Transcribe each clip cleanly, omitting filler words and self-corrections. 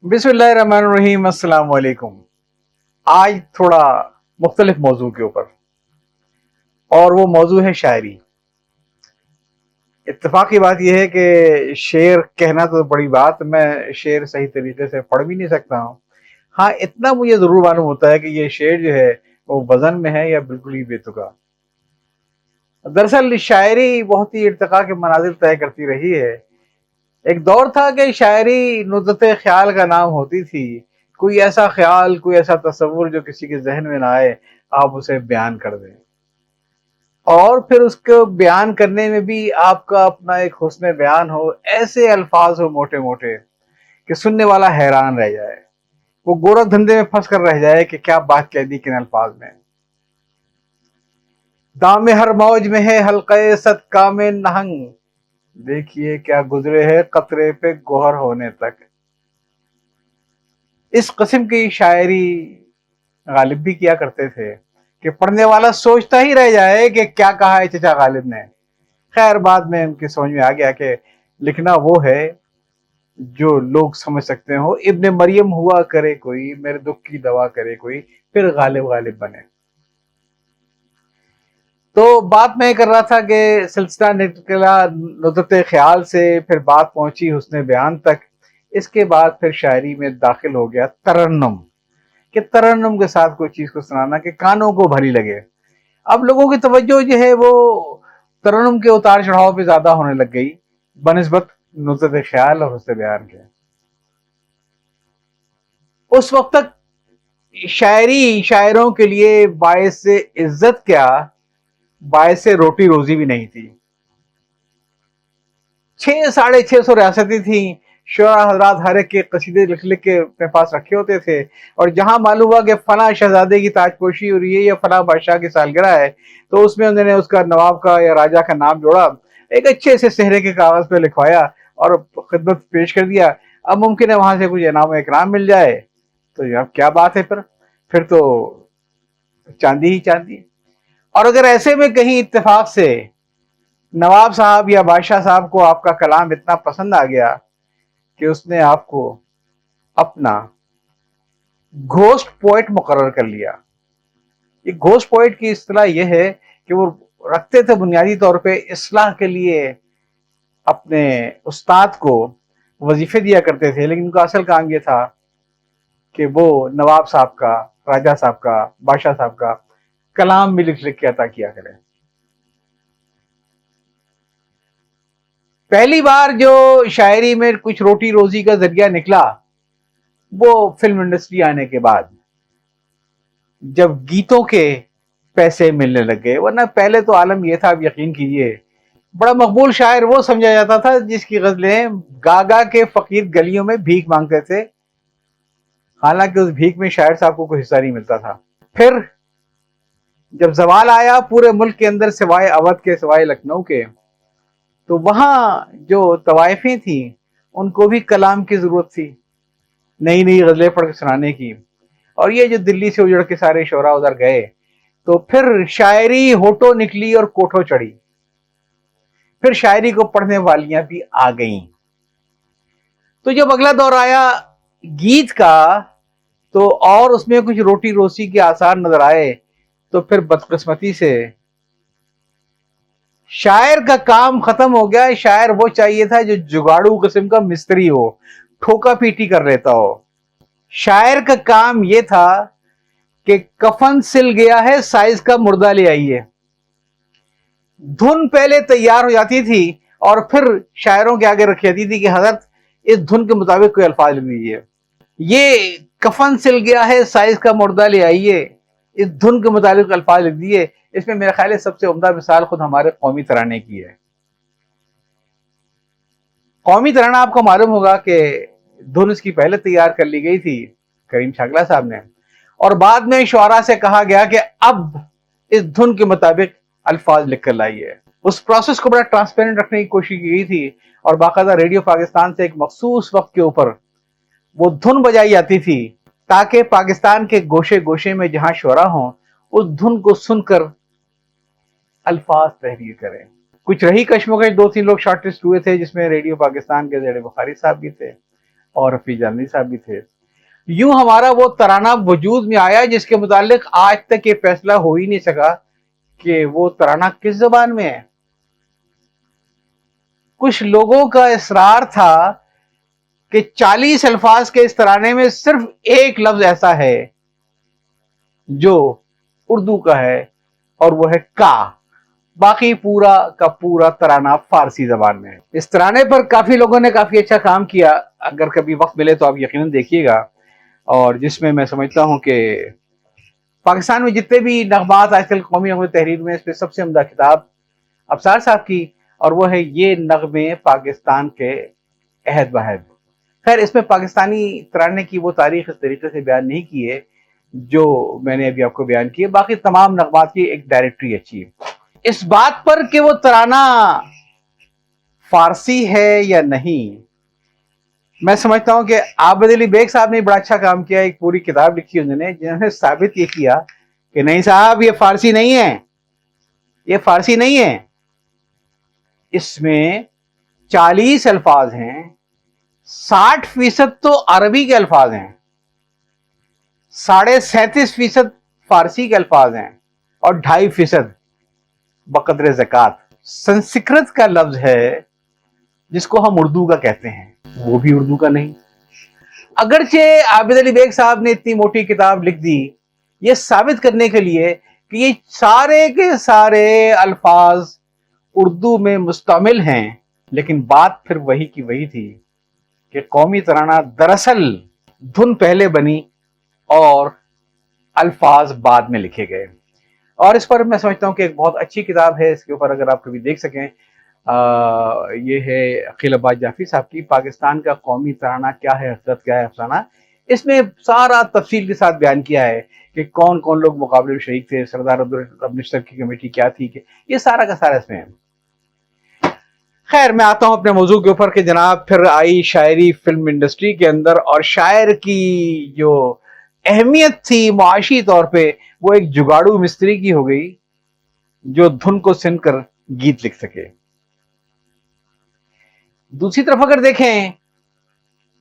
बिस्मिल्लाहिर्रहमानिर्रहीम, अस्सलाम वालेकुम। आज थोड़ा मुख्तलिफ मौजू के ऊपर, और वो मौजू है शायरी। इत्तेफाक की बात यह है कि शेर कहना तो बड़ी बात, मैं शेर सही तरीके से पढ़ भी नहीं सकता हूँ। हाँ, इतना मुझे ज़रूर मालूम होता है कि ये शेर जो है वो वज़न में है या बिल्कुल ही बेतुका। दरअसल शायरी बहुत ही इर्तिका के मनाजिल तय करती रही है। एक दौर था कि शायरी नुज़्रत ख्याल का नाम होती थी। कोई ऐसा ख्याल, कोई ऐसा तसव्वुर जो किसी के जहन में ना आए, आप उसे बयान कर दें, और फिर उसको बयान करने में भी आपका अपना एक हुस्न बयान हो, ऐसे अल्फाज हो मोटे मोटे कि सुनने वाला हैरान रह जाए, वो गोरख धंधे में फंस कर रह जाए कि क्या बात कह दी किन अल्फाज में। दाम हर मौज में है हल्क़े सद काम नहंग, देखिए क्या गुजरे है कतरे पे गोहर होने तक। इस किस्म की शायरी गालिब भी किया करते थे कि पढ़ने वाला सोचता ही रह जाए कि क्या कहा है चचा गालिब ने। खैर, बाद में उनकी समझ में आ गया कि लिखना वो है जो लोग समझ सकते हो। इब्ने मरियम हुआ करे कोई, मेरे दुख की दवा करे कोई, फिर गालिब गालिब बने। तो बात मैं कर रहा था कि सिलसिला निकला नुज़रत ख्याल से, फिर बात पहुंची हुस्न बयान तक। इसके बाद फिर शायरी में दाखिल हो गया तरन्नुम, कि तरन्नुम के साथ कोई चीज को सुनाना कि कानों को भली लगे। अब लोगों की तवज्जो जो है वो तरन्नुम के उतार चढ़ाव पे ज्यादा होने लग गई बनिस्बत नुज़रत ख्याल और हुस्न बयान के। उस वक्त तक शायरी शायरों के लिए बायस इज्जत क्या, बायस रोटी रोजी भी नहीं थी। 600-650 रियासतें थी, शुरा हजरात हर एक के कसीदे लिख लिख के अपने पास रखे होते थे, और जहां मालूम हुआ कि फला शहजादे की ताजपोशी हो रही है या फला बादशाह की सालगिरह है, तो उसमें उन्होंने उसका नवाब का या राजा का नाम जोड़ा, एक अच्छे से सेहरे के कागज पे लिखवाया और खिदमत पेश कर दिया। अब मुमकिन है वहां से कुछ इनाम इकराम मिल जाए, तो यार क्या बात है, फिर तो चांदी ही चांदी। और अगर ऐसे में कहीं इत्तेफाक से नवाब साहब या बादशाह साहब को आपका कलाम इतना पसंद आ गया कि उसने आपको अपना घोस्ट पोएट मुकर्रर कर लिया। ये घोस्ट पोएट की इस्तिलाह यह है कि वो रखते थे बुनियादी तौर पे इस्लाह के लिए अपने उस्ताद को वजीफे दिया करते थे, लेकिन उनका असल काम ये था कि वो नवाब साहब का, राजा साहब का, बादशाह साहब का कलाम भी लिख लिख के अता किया करें। पहली बार जो शायरी में कुछ रोटी रोजी का जरिया निकला वो फिल्म इंडस्ट्री आने के बाद, जब गीतों के पैसे मिलने लग गए। वरना पहले तो आलम यह था, आप यकीन कीजिए, बड़ा मकबूल शायर वो समझा जाता था जिसकी गजलें गा गा के फकीर गलियों में भीख मांगते थे, हालांकि उस भीख में शायर साहब को कोई हिस्सा नहीं मिलता था। फिर जब जवाल आया पूरे मुल्क के अंदर, सिवाय अवध के, सिवाय लखनऊ के, तो वहां जो तवाइफें थी उनको भी कलाम की जरूरत थी, नई नई गजलें पढ़ के सुनाने की। और ये जो दिल्ली से उजड़ के सारे शोरा उधर गए, तो फिर शायरी होठों निकली और कोठों चढ़ी। फिर शायरी को पढ़ने वालियां भी आ गईं। तो जब अगला दौर आया गीत का, तो और उसमें कुछ रोटी रोसी के आसार नजर आए, तो फिर बदकिस्मती से शायर का काम खत्म हो गया। शायर वो चाहिए था जो जुगाड़ू किस्म का मिस्त्री हो, ठोका पीटी कर लेता हो। शायर का काम ये था कि कफन सिल गया है, साइज का मुर्दा ले आइए। धुन पहले तैयार हो जाती थी और फिर शायरों के आगे रखी जाती थी कि हजरत इस धुन के मुताबिक कोई अल्फाज लिख दीजिए। ये कफन सिल गया है, साइज का मुर्दा ले आइए, इस धुन के मुताबिक अल्फाज लिख दिए। इसमें मेरा ख्याल है सबसे उम्दा मिसाल खुद हमारे कौमी तराने की है। कौमी तराना आपको मालूम होगा कि धुन इसकी पहले तैयार कर ली गई थी करीम छागला साहब ने, और बाद में शुआरा से कहा गया कि अब इस धुन के मुताबिक अल्फाज लिख कर लाइए। उस प्रोसेस को बड़ा ट्रांसपेरेंट रखने की कोशिश की गई थी, और बाकायदा रेडियो पाकिस्तान से एक मखसूस वक्त के ऊपर वो धुन बजाई जाती थी ताकि पाकिस्तान के गोशे गोशे में जहां शुरा हो, उस धुन को सुनकर अल्फाज तहरीर करें। कुछ रही कश्मकश, 2-3 लोग शॉर्टलिस्ट हुए थे, जिसमें रेडियो पाकिस्तान के ज़ेड बुखारी साहब भी थे, اور حفیظ جاندھی صاحب بھی تھے. یوں ہمارا وہ ترانہ وجود میں آیا جس کے متعلق آج تک یہ فیصلہ ہو ہی نہیں سکا کہ وہ ترانہ کس زبان میں ہے. کچھ لوگوں کا اصرار تھا کہ 40 الفاظ کے اس ترانے میں صرف ایک لفظ ایسا ہے جو اردو کا ہے اور وہ ہے کا. باقی پورا کا پورا ترانہ فارسی زبان میں ہے. اس ترانے پر کافی لوگوں نے کافی اچھا کام کیا. اگر کبھی وقت ملے تو آپ یقیناً دیکھیے گا. اور جس میں سمجھتا ہوں کہ پاکستان میں جتنے بھی نغمات آج کل قومی نغمے تحریر میں اس پہ سب سے عمدہ کتاب ابصار صاحب کی، اور وہ ہے یہ نغمے پاکستان کے عہد بہد. خیر اس میں پاکستانی ترانے کی وہ تاریخ اس طریقے سے بیان نہیں کی ہے جو میں نے ابھی آپ کو بیان کی ہے. باقی تمام نغمات کی ایک ڈائریکٹری اچھی ہے. اس بات پر کہ وہ ترانہ فارسی ہے یا نہیں، میں سمجھتا ہوں کہ عابد علی بیگ صاحب نے بڑا اچھا کام کیا. ایک پوری کتاب لکھی انہوں نے جنہوں نے ثابت یہ کیا کہ نہیں صاحب یہ فارسی نہیں ہے، یہ فارسی نہیں ہے. اس میں 40 الفاظ ہیں، 60% تو عربی کے الفاظ ہیں، 37.5% فارسی کے الفاظ ہیں، اور 2.5% بقدر زکوٰۃ سنسکرت کا لفظ ہے جس کو ہم اردو کا کہتے ہیں، وہ بھی اردو کا نہیں. اگرچہ عابد علی بیگ صاحب نے اتنی موٹی کتاب لکھ دی یہ ثابت کرنے کے لیے کہ یہ سارے کے سارے الفاظ اردو میں مستعمل ہیں، لیکن بات پھر وہی کی وہی تھی کہ قومی ترانہ دراصل دھن پہلے بنی اور الفاظ بعد میں لکھے گئے. اور اس پر میں سمجھتا ہوں کہ ایک بہت اچھی کتاب ہے. اس کے اوپر اگر آپ کبھی دیکھ سکیں، یہ ہے عقیل عباس جعفری صاحب کی پاکستان کا قومی ترانہ کیا ہے حقیقت کیا ہے افسانہ. اس میں سارا تفصیل کے ساتھ بیان کیا ہے کہ کون کون لوگ مقابلے میں شریک تھے، سردار عبدالرحمن کی کمیٹی کیا تھی، کہ یہ سارا کا سارا اس میں ہے. خیر میں آتا ہوں اپنے موضوع کے اوپر کہ جناب پھر آئی شاعری فلم انڈسٹری کے اندر، اور شاعر کی جو اہمیت تھی معاشی طور پہ وہ ایک جگاڑو مستری کی ہو گئی جو دھن کو سن کر گیت لکھ سکے. دوسری طرف اگر دیکھیں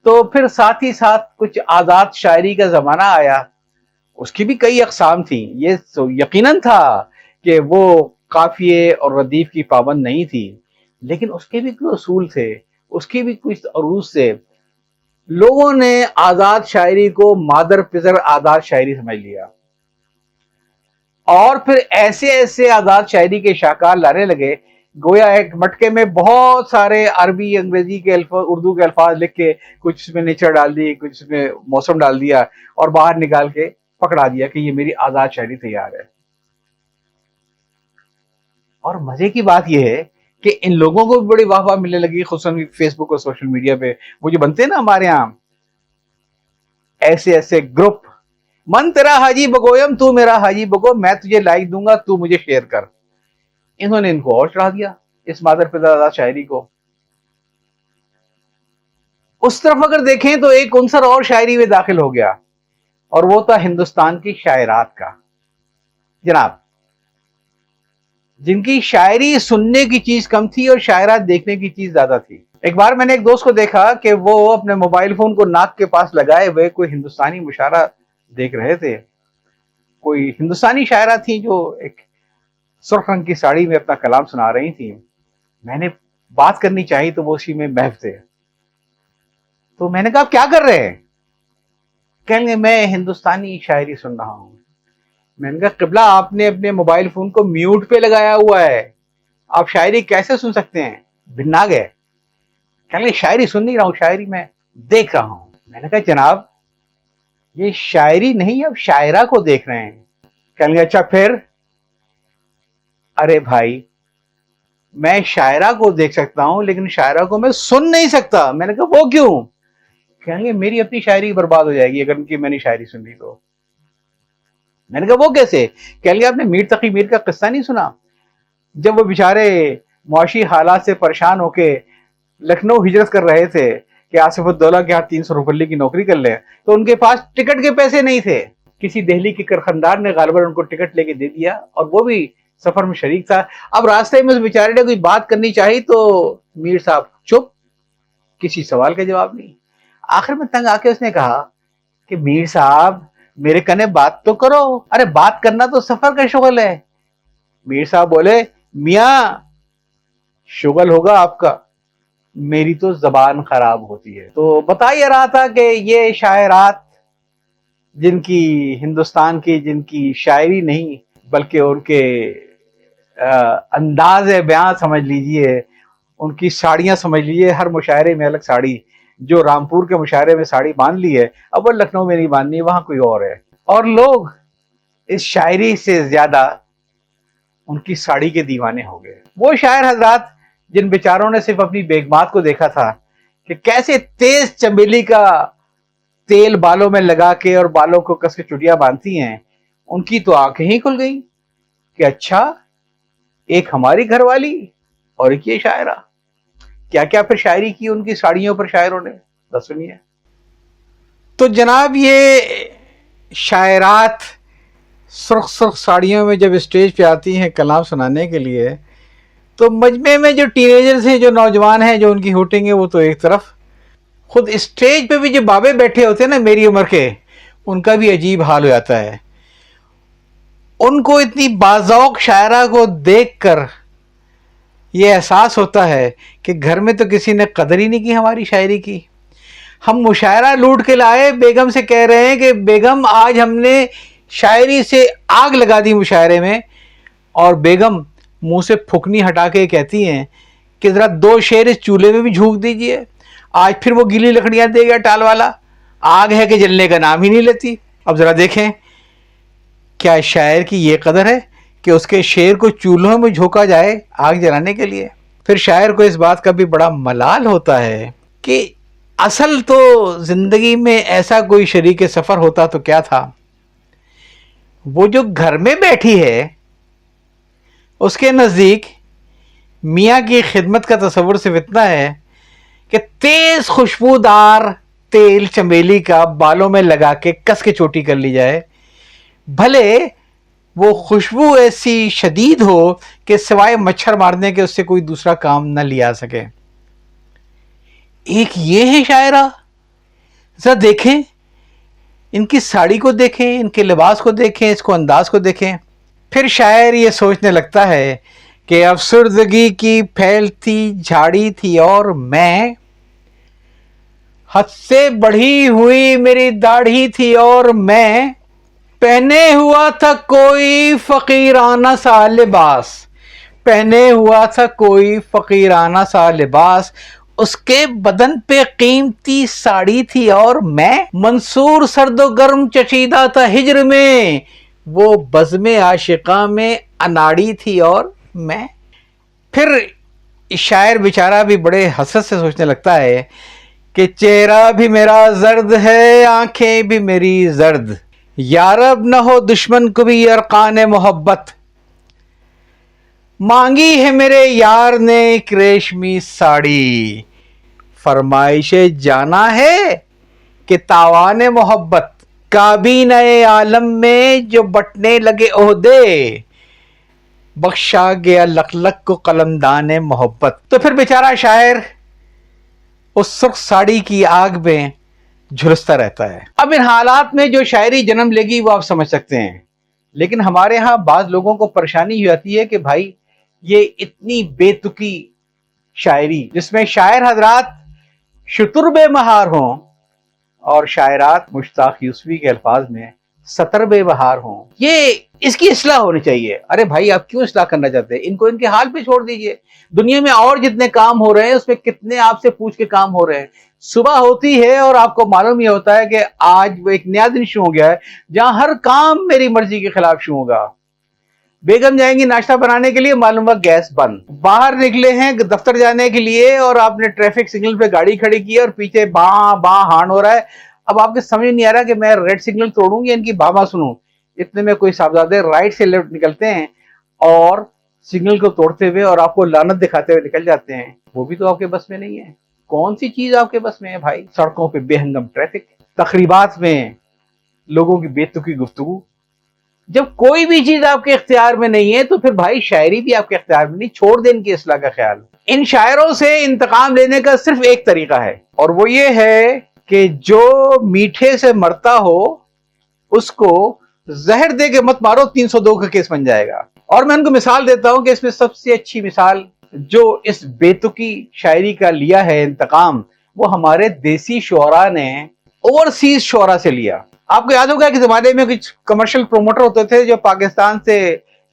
تو پھر ساتھ ہی ساتھ کچھ آزاد شاعری کا زمانہ آیا. اس کی بھی کئی اقسام تھیں. یہ یقیناً تھا کہ وہ قافیے اور ردیف کی پابند نہیں تھی، لیکن اس کے بھی کوئی اصول تھے، اس کی بھی کچھ عروج سے لوگوں نے آزاد شاعری کو مادر پزر آزاد شاعری سمجھ لیا، اور پھر ایسے ایسے آزاد شاعری کے شاہکار لانے لگے گویا ایک مٹکے میں بہت سارے عربی انگریزی کے الفاظ اردو کے الفاظ لکھ کے کچھ اس میں نیچر ڈال دی، کچھ اس میں موسم ڈال دیا اور باہر نکال کے پکڑا دیا کہ یہ میری آزاد شاعری تیار ہے. اور مزے کی بات یہ ہے کہ ان لوگوں کو بھی بڑی واہ واہ ملنے لگی، خصوصاً فیس بک اور سوشل میڈیا پہ وہ جو بنتے ہیں نا ہمارے یہاں ایسے ایسے گروپ، من تیرا حاجی بگویم تو میرا حاجی بگو، میں تجھے لائک دوں گا تو مجھے شیئر کر. انہوں نے ان کو اور چڑھا دیا اس مادر پزر شاعری کو. اس طرف اگر دیکھیں تو ایک عنصر اور شاعری میں داخل ہو گیا اور وہ تھا ہندوستان کی شاعرات کا. جناب جن کی شاعری سننے کی چیز کم تھی اور شاعرات دیکھنے کی چیز زیادہ تھی. ایک بار میں نے ایک دوست کو دیکھا کہ وہ اپنے موبائل فون کو ناک کے پاس لگائے ہوئے کوئی ہندوستانی مشاعرہ دیکھ رہے تھے. کوئی ہندوستانی شاعرہ تھیں جو ایک سرخ رنگ کی ساڑی میں اپنا کلام سنا رہی تھیں. میں نے بات کرنی چاہی تو وہ اسی میں محو تھے. تو میں نے کہا کیا کر رہے ہیں؟ کہیں گے میں ہندوستانی شاعری سن رہا ہوں. میں نے کہا قبلہ آپ نے اپنے موبائل فون کو میوٹ پہ لگایا ہوا ہے، آپ شاعری کیسے سن سکتے ہیں؟ بھنا گئے. کہیں گے شاعری سن نہیں رہا ہوں، شاعری میں دیکھ رہا ہوں. میں نے کہا جناب یہ شاعری نہیں، اب شاعرہ کو دیکھ رہے ہیں. کہیں گے اچھا پھر؟ ارے بھائی میں شاعرہ کو دیکھ سکتا ہوں لیکن شاعرہ کو میں سن نہیں سکتا. میں نے کہا وہ کیوں؟ کہیں گے میری اپنی شاعری برباد ہو جائے گی اگر ان کی میں نے شاعری سن لی تو. میں نے کہا وہ کیسے؟ کہیں گے آپ نے میر تقی میر کا قصہ نہیں سنا؟ جب وہ بیچارے معاشی حالات سے پریشان ہو کے لکھنؤ ہجرت کر رہے تھے کہ آصف الدولہ کے ہاتھ 300 روپے کی نوکری کر لیں، تو ان کے پاس ٹکٹ کے پیسے نہیں تھے. کسی دہلی کے کارخاندار نے غالباً ان کو ٹکٹ لے کے دے دیا اور وہ بھی سفر میں شریک تھا. اب راستے میں اس بیچارے نے کوئی بات کرنی چاہی تو میر صاحب چپ، کسی سوال کا جواب نہیں. آخر میں تنگ آ کے اس نے کہا کہ میر صاحب میرے کنے بات تو کرو، ارے بات کرنا تو سفر کا شغل ہے۔ میر صاحب بولے میاں شغل ہوگا آپ کا، میری تو زبان خراب ہوتی ہے۔ تو بتا یہ رہا تھا کہ یہ شاعرات جن کی ہندوستان کی جن کی شاعری نہیں بلکہ ان کے انداز بیاں سمجھ لیجئے، ان کی ساڑیاں سمجھ لیجئے، ہر مشاعرے میں الگ ساڑی، جو رامپور کے مشاعرے میں ساڑی باندھ لی ہے اب وہ لکھنؤ میں نہیں باندھنی، وہاں کوئی اور ہے۔ اور لوگ اس شاعری سے زیادہ ان کی ساڑی کے دیوانے ہو گئے۔ وہ شاعر حضرات جن بیچاروں نے صرف اپنی بیگمات کو دیکھا تھا کہ کیسے تیز چمیلی کا تیل بالوں میں لگا کے اور بالوں کو کس کے چٹیاں باندھتی ہیں، ان کی تو آنکھیں ہی کھل گئی کہ اچھا ایک ہماری گھر والی اور ایک یہ شاعرہ۔ کیا کیا پھر شاعری کی ان کی ساڑیوں پر شاعروں نے، بس سنیے۔ تو جناب یہ شاعرات سرخ سرخ ساڑیوں میں جب اسٹیج پہ آتی ہیں کلام سنانے کے لیے، تو مجمع میں جو ٹین ایجرز ہیں، جو نوجوان ہیں، جو ان کی ہوٹنگ ہے، وہ تو ایک طرف، خود اسٹیج پہ بھی جو بابے بیٹھے ہوتے ہیں نا میری عمر کے، ان کا بھی عجیب حال ہو جاتا ہے۔ ان کو اتنی باذوق شاعرہ کو دیکھ کر یہ احساس ہوتا ہے کہ گھر میں تو کسی نے قدر ہی نہیں کی ہماری شاعری کی۔ ہم مشاعرہ لوٹ کے لائے، بیگم سے کہہ رہے ہیں کہ بیگم آج ہم نے شاعری سے آگ لگا دی مشاعرے میں، اور بیگم منہ سے پھکنی ہٹا کے کہتی ہیں کہ ذرا 2 شعر اس چولہے میں بھی جھونک دیجئے۔ آج پھر وہ گیلی لکڑیاں دے گیا ٹال والا، آگ ہے کہ جلنے کا نام ہی نہیں لیتی۔ اب ذرا دیکھیں کیا شاعر کی یہ قدر ہے کہ اس کے شعر کو چولہوں میں جھونکا جائے آگ جلانے کے لیے۔ پھر شاعر کو اس بات کا بھی بڑا ملال ہوتا ہے کہ اصل تو زندگی میں ایسا کوئی شریک سفر ہوتا تو کیا تھا، وہ جو گھر میں بیٹھی ہے اس کے نزدیک میاں کی خدمت کا تصور صرف اتنا ہے کہ تیز خوشبودار تیل چمیلی کا بالوں میں لگا کے کس کے چوٹی کر لی جائے، بھلے وہ خوشبو ایسی شدید ہو کہ سوائے مچھر مارنے کے اس سے کوئی دوسرا کام نہ لیا سکے۔ ایک یہ ہے شاعرہ، ذرا دیکھیں ان کی ساڑی کو دیکھیں، ان کے لباس کو دیکھیں، اس کو انداز کو دیکھیں۔ پھر شاعر یہ سوچنے لگتا ہے کہ افسردگی کی پھیلتی جھاڑی تھی اور میں، حد سے بڑھی ہوئی میری داڑھی تھی اور میں، پہنے ہوا تھا کوئی فقیرانہ سا لباس، پہنے ہوا تھا کوئی فقیرانہ سا لباس، اس کے بدن پہ قیمتی ساڑی تھی اور میں، منصور سرد و گرم چچیدہ تھا ہجر میں، وہ بزم عاشقاں میں اناڑی تھی اور میں۔ پھر شاعر بیچارہ بھی بڑے حسرت سے سوچنے لگتا ہے کہ چہرہ بھی میرا زرد ہے، آنکھیں بھی میری زرد، یارب نہ ہو دشمن کو بھی ارکان محبت، مانگی ہے میرے یار نے ایک ریشمی ساڑی، فرمائش جانا ہے کہ تاوان محبت، کابینہ عالم میں جو بٹنے لگے عہدے، بخشا گیا لق لق کو قلمدان محبت۔ تو پھر بیچارہ شاعر اس سرخ ساڑی کی آگ میں جھلستا رہتا ہے۔ اب ان حالات میں جو شاعری جنم لے گی وہ آپ سمجھ سکتے ہیں، لیکن ہمارے ہاں بعض لوگوں کو پریشانی ہو جاتی ہے کہ بھائی یہ اتنی بے تکی شاعری جس میں شاعر حضرات شتر بے مہار ہوں اور شاعرات مشتاق یوسفی کے الفاظ میں سطر بے بہار ہوں، یہ اس کی اصلاح ہونی چاہیے۔ ارے بھائی آپ کیوں اصلاح کرنا چاہتے ہیں؟ ان کو ان کے حال پہ چھوڑ دیجئے۔ دنیا میں اور جتنے کام ہو رہے ہیں اس میں کتنے آپ سے پوچھ کے کام ہو رہے ہیں۔ صبح ہوتی ہے اور آپ کو معلوم یہ ہوتا ہے کہ آج وہ ایک نیا دن شروع ہو گیا ہے جہاں ہر کام میری مرضی کے خلاف شروع ہوگا۔ بیگم جائیں گی ناشتہ بنانے کے لیے، معلوم ہوا گیس بند، باہر نکلے ہیں دفتر جانے کے لیے اور آپ نے ٹریفک سگنل پہ گاڑی کھڑی کی اور پیچھے باں باں ہارن ہو رہا ہے۔ اب آپ کے سمجھ نہیں آ رہا کہ میں ریڈ سگنل توڑوں یا ان کی باں سنوں۔ اتنے میں کوئی صاحبزادے رائٹ سے لیفٹ نکلتے ہیں اور سگنل کو توڑتے ہوئے اور آپ کو لعنت دکھاتے ہوئے نکل جاتے ہیں۔ وہ بھی تو آپ کے بس میں نہیں ہے۔ کون سی چیز آپ کے بس میں ہے بھائی؟ سڑکوں پہ بے ہنگم ٹریفک، تقریبات میں لوگوں کی بے تکی گفتگو۔ جب کوئی بھی چیز آپ کے اختیار میں نہیں ہے تو پھر بھائی شاعری بھی آپ کے اختیار میں نہیں، چھوڑ دیں ان کی اصلاح کا خیال۔ ان شاعروں سے انتقام لینے کا صرف ایک طریقہ ہے اور وہ یہ ہے کہ جو میٹھے سے مرتا ہو उसको जहर दे के मत मारो 302 का केस बन जाएगा। और मैं उनको मिसाल देता हूं कि इसमें सबसे अच्छी मिसाल जो इस बेतुकी शायरी का लिया है इंतकाम, वो हमारे देसी शोरा ने ओवरसीज शोरा से लिया। आपको याद होगा कि जमाने में कुछ कमर्शियल प्रोमोटर होते थे जो पाकिस्तान से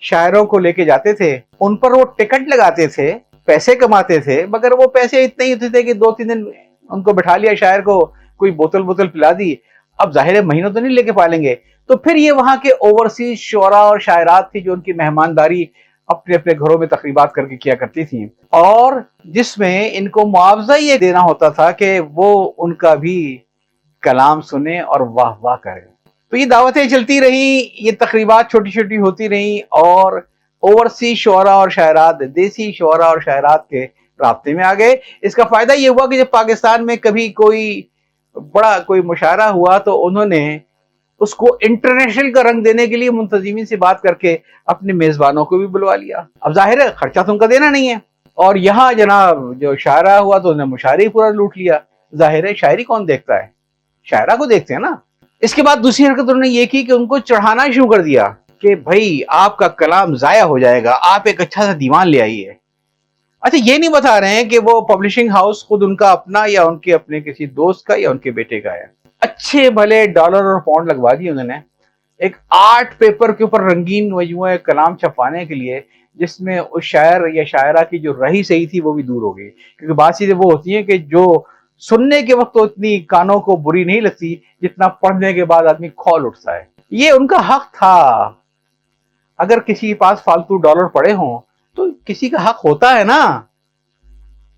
शायरों को लेके जाते थे, उन पर वो टिकट लगाते थे, पैसे कमाते थे, मगर वो पैसे इतने ही होते थे कि 2-3 दिन उनको बिठा लिया शायर को, कोई बोतल पिला दी। अब जाहिर है महीनों तो नहीं लेके पालेंगे, तो फिर ये वहां के ओवरसीज शोरा और शायरात थी जो उनकी मेहमानदारी अपने अपने घरों में तकरीबात करके किया करती थी, और जिसमें इनको मुआवजा ये देना होता था कि वो उनका भी कलाम सुने और वाह वाह करें। तो ये दावतें चलती रही, ये तकरीबात छोटी छोटी होती रही, और ओवरसीज शोरा और शायरात देसी शोरा और शायरात के राब्ते में आ गए। इसका फायदा ये हुआ कि जब पाकिस्तान में कभी कोई बड़ा कोई मुशायरा हुआ तो उन्होंने उसको इंटरनेशनल का रंग देने के लिए मुंतजिमीन से बात करके अपने मेजबानों को भी बुलवा लिया। अब जाहिर है खर्चा तो उनका देना नहीं है, और यहाँ जनाब जो शायरा हुआ तो उन्होंने मुशायरे पूरा लूट लिया। जाहिर है शायरी कौन देखता है, शायरा को देखते हैं ना। इसके बाद दूसरी हरकत उन्होंने ये की कि उनको चढ़ाना शुरू कर दिया कि भाई आपका कलाम जाया हो जाएगा, आप एक अच्छा सा दीवान ले आइए। अच्छा, ये नहीं बता रहे हैं कि वो पब्लिशिंग हाउस खुद उनका अपना या उनके अपने किसी दोस्त का या उनके बेटे का है। अच्छे भले डॉलर और पाउंड लगवा दिए उन्होंने एक आर्ट पेपर के ऊपर रंगीन मजमूए कलाम छपवाने के लिए, जिसमें उस शायर या शायरा की जो रही सही थी वो भी दूर हो गई। क्योंकि बात चीजें वो होती हैं कि जो सुनने के वक्त तो इतनी कानों को बुरी नहीं लगती जितना पढ़ने के बाद आदमी खौल उठता है। ये उनका हक था। अगर किसी के पास फालतू डॉलर पड़े हों तो किसी का हक होता है ना।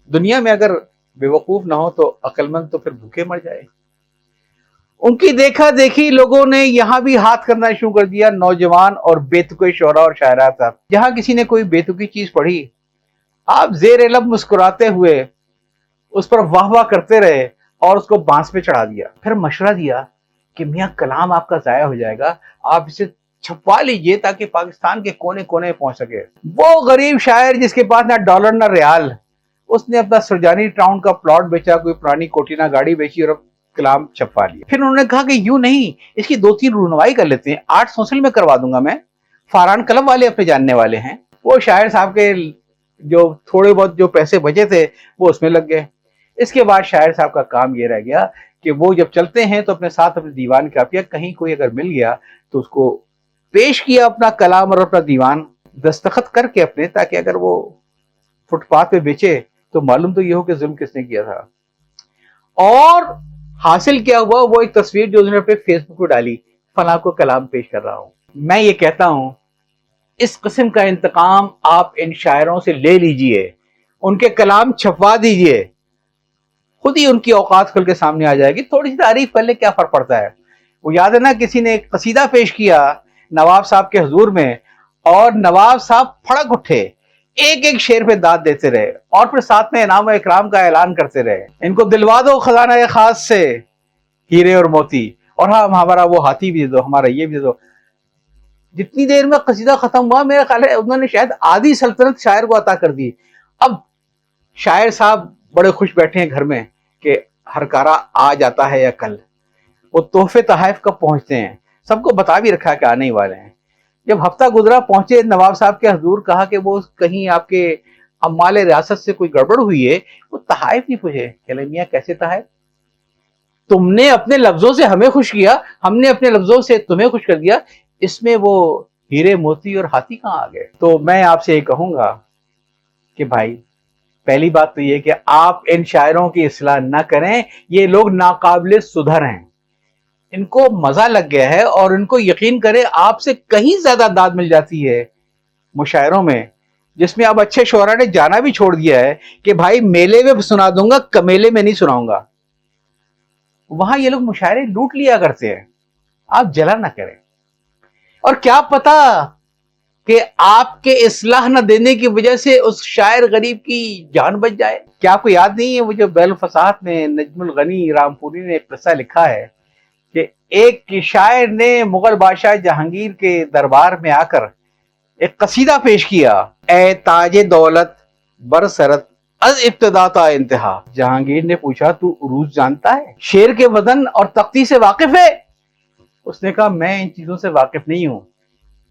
दुनिया में अगर बेवकूफ ना हो तो अक्लमंद तो फिर भूखे मर जाए। उनकी देखा देखी लोगों ने यहां भी हाथ करना शुरू कर दिया, नौजवान और बेतुके शोरा और शायरा था। जहां किसी ने कोई बेतुकी चीज पढ़ी, आप जेर लब मुस्कुराते हुए उस पर वाह वाह करते रहे और उसको बांस पे चढ़ा दिया। फिर मशवरा दिया कि मियां कलाम आपका जाया हो जाएगा, आप इसे छपवा लीजिए ताकि पाकिस्तान के कोने कोने पहुंच सके। वो गरीब शायर जिसके पास ना डॉलर ना रियाल, उसने अपना सुरजानी टाउन का प्लॉट बेचा, कोई पुरानी कोटिना गाड़ी बेची और कलाम छपवा लिया। फिर उन्होंने कहा कि यूं नहीं, इसकी 2-3 रुनवाई कर लेते हैं, आर्ट सोशल में करवा दूंगा मैं। फारान कलम वाले अपने जानने वाले हैं, वो शायर साहब के जो थोड़े बहुत जो पैसे बचे थे वो उसमें लग गए। इसके बाद शायर साहब का काम ये रह गया कि वो जब चलते हैं तो अपने साथ अपने दीवान काफिया, कहीं कोई अगर मिल गया तो उसको पेश किया अपना कलाम और अपना दीवान दस्तखत करके अपने, ताकि अगर वो फुटपाथ पे बेचे तो मालूम तो ये हो कि जुल्म किसने किया था। और हासिल क्या हुआ, वो एक तस्वीर जो उन्होंने अपने फेसबुक पर डाली, फला को कलाम पेश कर रहा हूं। मैं ये कहता हूं इस किस्म का इंतकाम आप इन शायरों से ले लीजिए, उनके कलाम छपवा दीजिए, खुद ही उनकी औकात खुल के सामने आ जाएगी। थोड़ी सी तारीफ कर ले, क्या फर्क पड़ता है। वो याद है ना, किसी ने एक कसीदा पेश किया नवाब साहब के हुजूर में, और नवाब साहब फड़क उठे, एक एक शेर पे दाद देते रहे और फिर साथ में इनाम और इकराम का ऐलान करते रहे। इनको दिलवा दो खजाना खास से हीरे और मोती, और हाँ हमारा वो हाथी भी दे दो, हमारा ये भी दे दो। जितनी देर में कसीदा खत्म हुआ, मेरा ख्याल है उन्होंने शायद आधी सल्तनत शायर को अता कर दी। अब शायर साहब बड़े खुश बैठे हैं घर में कि हरकारा आ जाता है या कल। वो तोहफे तहाइफ कब पहुंचते हैं, सबको बता भी रखा है कि आने ही वाले हैं। जब हफ्ता गुजरा, पहुंचे नवाब साहब के हजूर, कहा कि वो कहीं आपके अम्माल रियासत से कोई गड़बड़ हुई है, वो तहाइफ नहीं पूछे। कहले मियां कैसे तहाइफ, तुमने अपने लफ्जों से हमें खुश किया, हमने अपने लफ्जों से तुम्हें खुश कर दिया, इसमें वो हीरे मोती और हाथी कहाँ आ गए। तो मैं आपसे ये कहूंगा कि भाई पहली बात तो ये कि आप इन शायरों की इस्लाह ना करें, ये लोग नाकाबिले सुधर हैं, इनको मजा लग गया है, और इनको यकीन करें आपसे कहीं ज्यादा दाद मिल जाती है मुशायरों में, जिसमें अब अच्छे शोरा ने जाना भी छोड़ दिया है कि भाई मेले में सुना दूंगा, कमेले में नहीं सुनाऊंगा। वहां ये लोग मुशायरे लूट लिया करते हैं, आप जला ना करें। और क्या पता कि आपके इस्लाह न देने की वजह से उस शायर गरीब की जान बच जाए। क्या आपको याद नहीं है वो जो बैल फसाहत में नजमुल गनी रामपुरी ने एक किस्सा लिखा है कि एक शायर ने मुगल बादशाह जहांगीर के दरबार में आकर एक कसीदा पेश किया, ए ताजे दौलत बरसरत अज इब्तदा ता इंतहा। जहांगीर ने पूछा, तू उरूज जानता है, शेर के वजन और तख्ती से वाकिफ है? उसने कहा, मैं इन चीजों से वाकिफ नहीं हूं।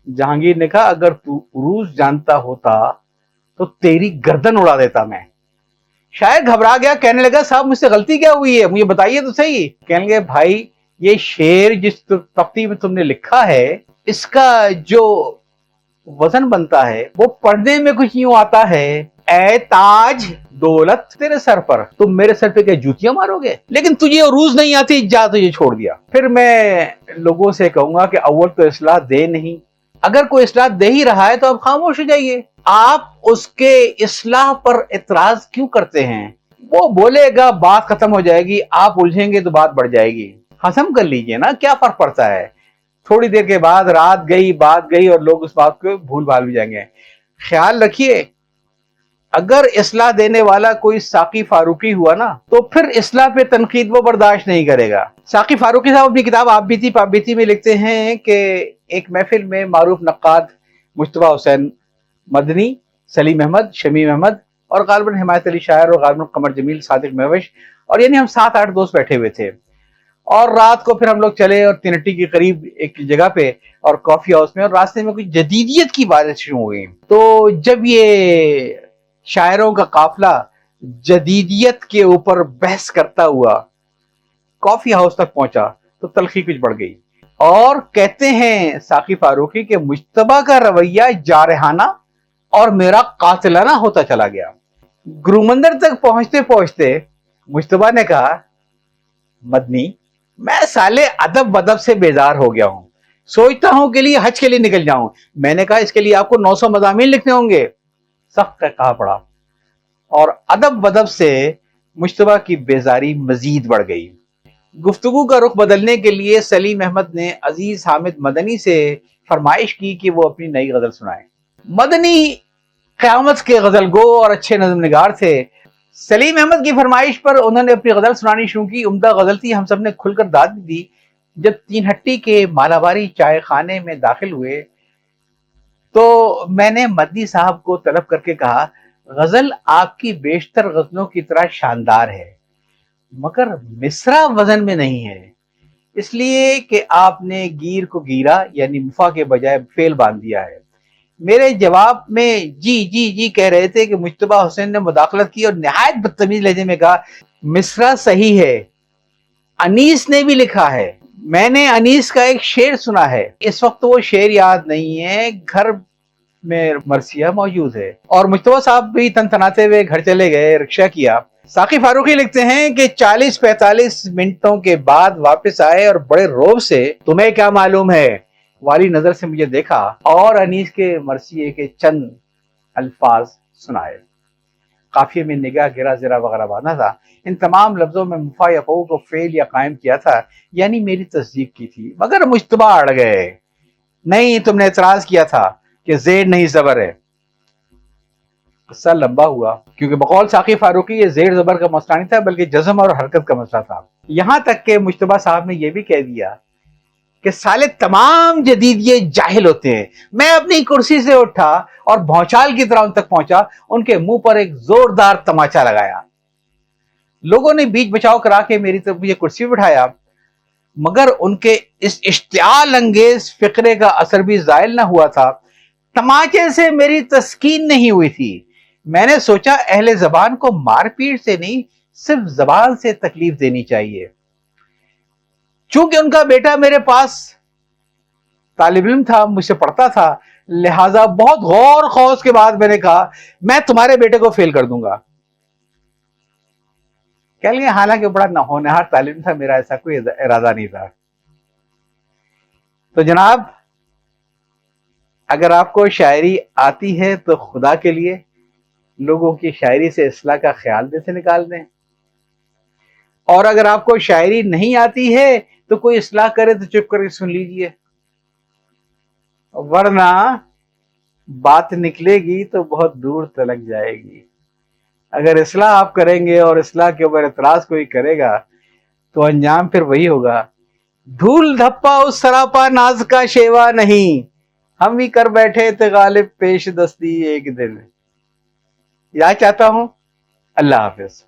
जहांगीर ने कहा, अगर तू उरूज जानता होता तो तेरी गर्दन उड़ा देता मैं। शायर घबरा गया, कहने लगा, साहब मुझसे गलती क्या हुई है, मुझे बताइए तो सही। कहने लगे, भाई ये शेर जिस तख्ती में तुमने लिखा है, इसका जो वजन बनता है वो पढ़ने में कुछ यूं आता है, ए ताज दौलत तेरे सर पर, तुम मेरे सर पे क्या जूतियां मारोगे? लेकिन तुझे उरूज नहीं आती, जा तुझे छोड़ दिया। फिर मैं लोगों से कहूंगा कि अव्वल तो इस्लाह दे नहीं, अगर कोई इस्लाह दे ही रहा है तो आप खामोश हो जाइए। आप उसके इस्लाह पर एतराज क्यों करते हैं? वो बोलेगा, बात खत्म हो जाएगी, आप उलझेंगे तो बात बढ़ जाएगी। हजम कर लीजिए ना, क्या फर्क पड़ता है? थोड़ी देर के बाद रात गई, बात गई और लोग उस बात को भूल भाल भी जाएंगे। ख्याल रखिए, अगर इस्लाह देने वाला कोई साकी फारूकी हुआ ना, तो फिर इस्लाह पे तनकीद वो बर्दाश्त नहीं करेगा। साकी फारूकी साहब अपनी किताब आप बीती पाप बीती में लिखते हैं कि एक महफिल में मारूफ नक्काद मुश्तबा हुसैन मदनी, सलीम अहमद, शमीम अहमद और गालिबन हिमायत अली शायर और गालिबन कमर जमील, सादिक महवश और यानी हम 7-8 दोस्त बैठे हुए थे। और रात को फिर हम लोग चले और तिनट्टी के करीब एक जगह पे और कॉफी हाउस में, और रास्ते में कुछ जदीदियत की बातें शुरू हो गई। तो जब ये शायरों का काफिला जदीदियत के ऊपर बहस करता हुआ कॉफी हाउस तक पहुंचा तो तलखी कुछ बढ़ गई। और कहते हैं साकी फारूकी के मुश्तबा का रवैया जारहाना और मेरा कातिलाना होता चला गया। गुरुमंदिर तक पहुंचते पहुंचते मुश्तबा ने कहा, मदनी मैं साले अदब बदब से बेजार हो गया हूं, सोचता हूं के लिए हज के लिए निकल जाऊं। मैंने कहा, इसके लिए आपको 900 मज़ामीन लिखने होंगे। सख्त कहा पड़ा और अदब बदब से मुश्तबा की बेजारी मजीद बढ़ गई। गुफ्तगू का रुख बदलने के लिए सलीम अहमद ने अजीज हामिद मदनी से फरमाइश की कि वो अपनी नई गजल सुनाए। मदनी क़यामत के गजल गो और अच्छे नज़्म निगार थे। सलीम अहमद की फरमाइश पर उन्होंने अपनी गजल सुनानी शुरू की। उम्दा गजल थी, हम सब ने खुलकर दाद भी दी। जब तीन हट्टी के मालाबारी चाय खाने में दाखिल हुए तो मैंने मदनी साहब को तलब करके कहा, गजल आपकी बेशतर गजलों की तरह शानदार है, मगर मिसरा वजन में नहीं है, इसलिए कि आपने गीर को गीरा यानी मुफा के बजाय फेल बांध दिया है। मेरे जवाब में जी जी जी कह रहे थे कि मुश्तबा हुसैन ने मुदाखलत की और निहायत बदतमीज लहजे में कहा, मिसरा सही है, अनीस ने भी लिखा है, मैंने अनीस का एक शेर सुना है। इस वक्त वो शेर याद नहीं है, घर में मरसिया मौजूद है। और मुश्तबा साहब भी तनतनाते हुए घर चले गए, रिक्शा किया। साकी फारूकी लिखते हैं कि 40-45 मिनटों के बाद वापस आए और बड़े रौब से, तुम्हें क्या मालूम है, वाली नजर से मुझे देखा और अनीस के मरसिए के चंद अल्फाज सुनाए। काफिये में निगाह गिरा जरा वगैरह बांधा था। इन तमाम लफ्जों में मुफा या फ़ऊ को फेल या कायम किया था, यानी मेरी तस्दीक की थी, मगर मुश्तबा अड़ गए। नहीं, तुमने एतराज किया था कि ज़ेड नहीं ज़बर है। किस्सा लंबा हुआ क्योंकि बकौल साकी फारूकी ये ज़ेड ज़बर का मसला नहीं था, बल्कि जज़म और हरकत का मसला था। यहां तक के मुश्तबा साहब ने यह भी कह दिया कि साले तमाम जदीदिये जाहिल होते हैं। मैं अपनी कुर्सी से उठा और भौचाल की तरह उन तक पहुंचा, उनके मुंह पर एक जोरदार तमाचा लगाया। लोगों ने बीच बचाव करा के मेरी तरफ मुझे कुर्सी बिठाया, मगर उनके इस इश्तियाल अंगेज फिक्रे का असर भी जायल न हुआ था। तमाचे से मेरी तस्कीन नहीं हुई थी। मैंने सोचा अहले जबान को मारपीट से नहीं, सिर्फ जबान से तकलीफ देनी चाहिए। चूंकि उनका बेटा मेरे पास तालिब इल्म था, मुझसे पढ़ता था, लिहाजा बहुत गौर खौज के बाद मैंने कहा, मैं तुम्हारे बेटे को फेल कर दूंगा। कह लिए, हालांकि बड़ा नहोनहार तालिम था, मेरा ऐसा कोई इरादा नहीं था। तो जनाब, अगर आपको शायरी आती है तो खुदा के लिए लोगों की शायरी से इस्लाह का ख्याल में से निकाल दें, और अगर आपको शायरी नहीं आती है तो कोई इस्लाह करे तो चुप करके सुन लीजिए, वरना बात निकलेगी तो बहुत दूर तलक जाएगी। अगर इस्लाह आप करेंगे और इस्लाह के ऊपर एतराज कोई करेगा तो अंजाम फिर वही होगा, धूल धप्पा उस सरापा नाज का शेवा नहीं, हम भी कर बैठे थे गालिब पेश दस्ती एक दिन। याद चाहता हूं اللہ حافظ.